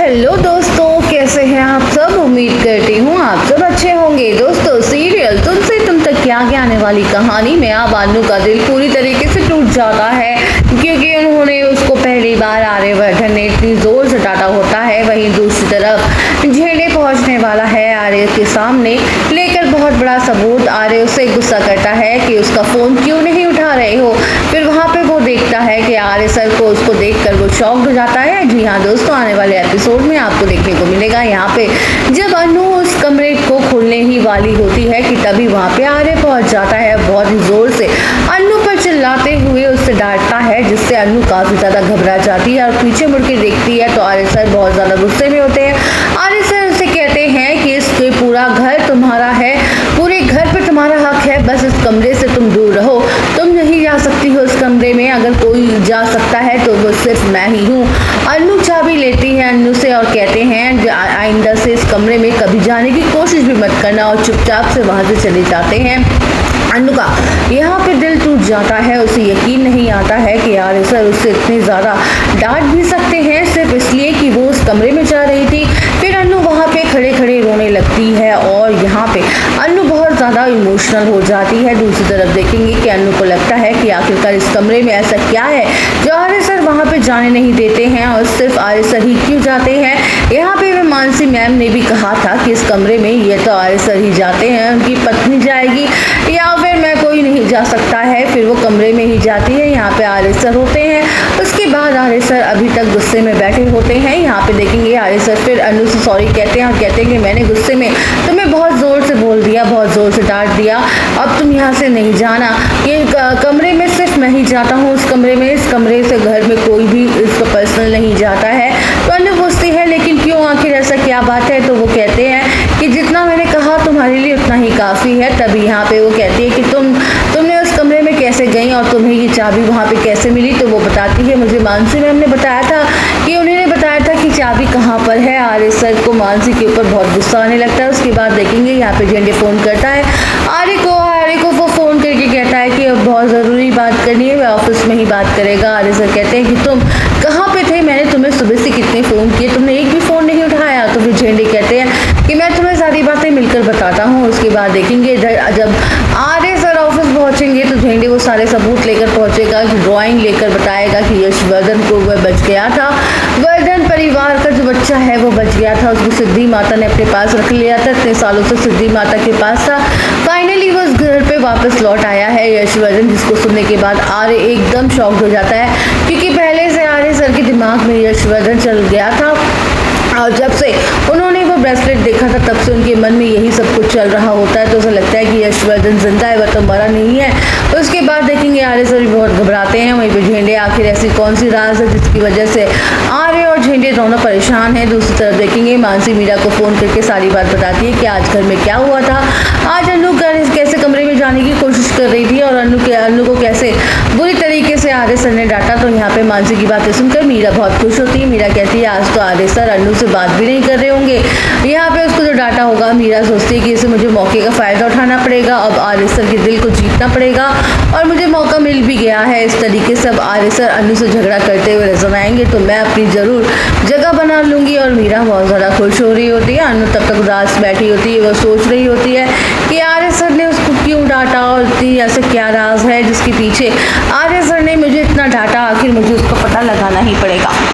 Hello दोस्तों, कैसे हैं आप सब। उम्मीद करती हूँ आप सब अच्छे होंगे। दोस्तों, सीरियल तुमसे तुम तक क्या क्या आने वाली कहानी में अब अन्नू का दिल पूरी तरीके से टूट जाता है, क्योंकि उन्होंने उसको पहली बार आर्यवर्धन ने इतनी जोर से डांटा होता है। वहीं दूसरी तरफ झेड़े पहुंचने वाला है आर्य के सामने लेकर बहुत बड़ा सबूत। आर्य उससे गुस्सा करता है कि उसका फोन क्यों नहीं उठा रहे हो। फिर वहां पे वो देखता है कि आर्य सर को उसको देखकर वो शॉक्ड हो जाता है। जी हाँ दोस्तों, आने वाले एपिसोड में आपको देखने को मिलेगा यहाँ पे जब अनु उस कमरे को खोलने ही वाली होती है कि तभी वहां पे आर्य पहुंच जाता है। बहुत ही जोर से अनु पर चिल्लाते हुए उससे डांटता है, जिससे अनु काफी ज्यादा घबरा जाती है और पीछे मुड़ के देखती है तो आर्य सर बहुत ज्यादा गुस्से में होते हैं। आर्य सर उसे कहते हैं कि इसके पूरा घर तुम्हारा है, पूरे घर पे तुम्हारा हक है, बस इस कमरे से तुम दूर रहो। तुम नहीं जा सकती हो इस कमरे में, अगर कोई जा सकता है तो वो सिर्फ मैं ही हूँ। अनु चाबी लेती है अनु से और कहते हैं आइंदा से इस कमरे में कभी जाने की कोशिश भी मत करना, और चुपचाप से वहां से चले जाते हैं। अनु का यहाँ पे दिल टूट जाता है। उसे यकीन नहीं आता है कि यार सर उससे इतनी ज़्यादा डांट भी सकते हैं सिर्फ इसलिए कि वो उस कमरे में जा रही थी। फिर अनु वहाँ पे खड़े खड़े रोने लगती है और यहाँ पे अनु बहुत ज़्यादा इमोशनल हो जाती है। दूसरी तरफ देखेंगे कि अनु को लगता है कि आखिरकार इस कमरे में ऐसा क्या है जो आर्य सर वहाँ पे जाने नहीं देते हैं और सिर्फ आर्य सर ही क्यों जाते हैं। यहाँ पे मानसी मैम ने भी कहा था कि इस कमरे में ये तो आर्य सर ही जाते हैं, उनकी पत्नी जाएगी या फिर मैं कोई नहीं जा सकता है। फिर वो कमरे में ही जाती है, यहाँ पे आर्य सर होते हैं। उसके बाद आर्य सर अभी तक गुस्से में बैठे होते हैं। यहाँ पे देखेंगे आर्य सर फिर अनु से सॉरी कहते हैं और कहते हैं कि मैंने गुस्से में तुम्हें बहुत ज़ोर से बोल दिया, बहुत ज़ोर से डांट दिया, अब तुम यहाँ से नहीं जाना। ये कमरे में सिर्फ मैं ही जाता हूँ उस कमरे में, इस कमरे से घर में कोई भी इसका पर्सनल नहीं जाता है। तो अनु पूछती है लेकिन क्यों, आखिर ऐसा क्या बात है। तो वो कहते हैं कि जितना मैंने कहा तुम्हारे लिए उतना ही काफ़ी है। तभी यहाँ पे वो कहती है कि तुमने उस कमरे में कैसे गई और तुम्हें ये चाबी वहाँ पे कैसे मिली। तो वो बताती है मुझे मानसी मैम ने बताया था कि उन्होंने बताया था कि चाबी कहाँ पर है। आर्य सर को मानसी के ऊपर बहुत गुस्सा आने लगता है। उसके बाद देखेंगे यहाँ पे झंडे फ़ोन करता है आर्य को वो फ़ोन करके कहता है कि अब बहुत ज़रूरी बात करनी है, वह ऑफिस में ही बात करेगा। आर्य सर कहते हैं कि तुम कहाँ पे थे, मैंने तुम्हें सुबह से कितने फ़ोन किए, तुमने एक भी फ़ोन नहीं उठाया। तो फिर झंडे कहते हैं कि मैं तुम्हें सारी बातें मिलकर बताता हूँ। उसके बाद देखेंगे जब आर्य सर ऑफिस पहुँचेंगे तो झंडे वो सारे सबूत लेकर पहुँचेगा, ड्राइंग लेकर बताएगा कि यशवर्धन को वह बच गया था, वर्धन परिवार का जो बच्चा है वो बच गया था, उसको सिद्धि माता ने अपने पास रख लिया था, इतने सालों से सिद्धि माता के पास था। फाइनली वो उस घर पे वापस लौट आया है यशवर्धन, जिसको सुनने के बाद आर्य एकदम शॉक्ड हो जाता है, क्योंकि पहले से आर्य सर के दिमाग में यशवर्धन चल गया था और जब से उन्होंने वो ब्रेसलेट देखा था तब से उनके मन में यही सब कुछ चल रहा होता है। तो उसे लगता है कि यशवर्धन जिंदा है, वह तो मरा नहीं है। तो उसके बाद देखेंगे आर्य सर भी बहुत घबराते हैं। वहीं पे झेंडे आखिर ऐसी कौन सी राज है जिसकी वजह से आर्य और झेंडे दोनों परेशान हैं। दूसरी तरफ देखेंगे मानसी मीरा को फ़ोन करके सारी बात बताती है कि आज घर में क्या हुआ था, आज अनु कैसे कमरे में जाने की कोशिश कर रही थी और अनु को कैसे बुरी तरीके से आर्य सर ने डांटा। तो यहाँ पे मानसी की बातें सुनकर मीरा बहुत खुश होती है। मीरा कहती है आज तो आर्य सर अनु से बात भी नहीं कर रहे होंगे, यहाँ पे उसको जो डांटा होगा। मीरा सोचती है कि इसे मुझे मौके का फ़ायदा उठाना पड़ेगा, अब आर्य सर के दिल को जीतना पड़ेगा और मुझे मौका मिल भी गया है। इस तरीके से अब आर्य सर अनु से झगड़ा करते हुए नजर आएंगे तो मैं अपनी ज़रूर जगह बना लूँगी। और मीरा बहुत ज़्यादा खुश हो रही होती है। अनु तब तक उदास बैठी होती है, वो सोच रही होती है कि आर्य सर ने उसको क्यों डांटा और इतनी ऐसा क्या राज है जिसके पीछे आर्य सर ने मुझे इतना डांटा, आखिर मुझे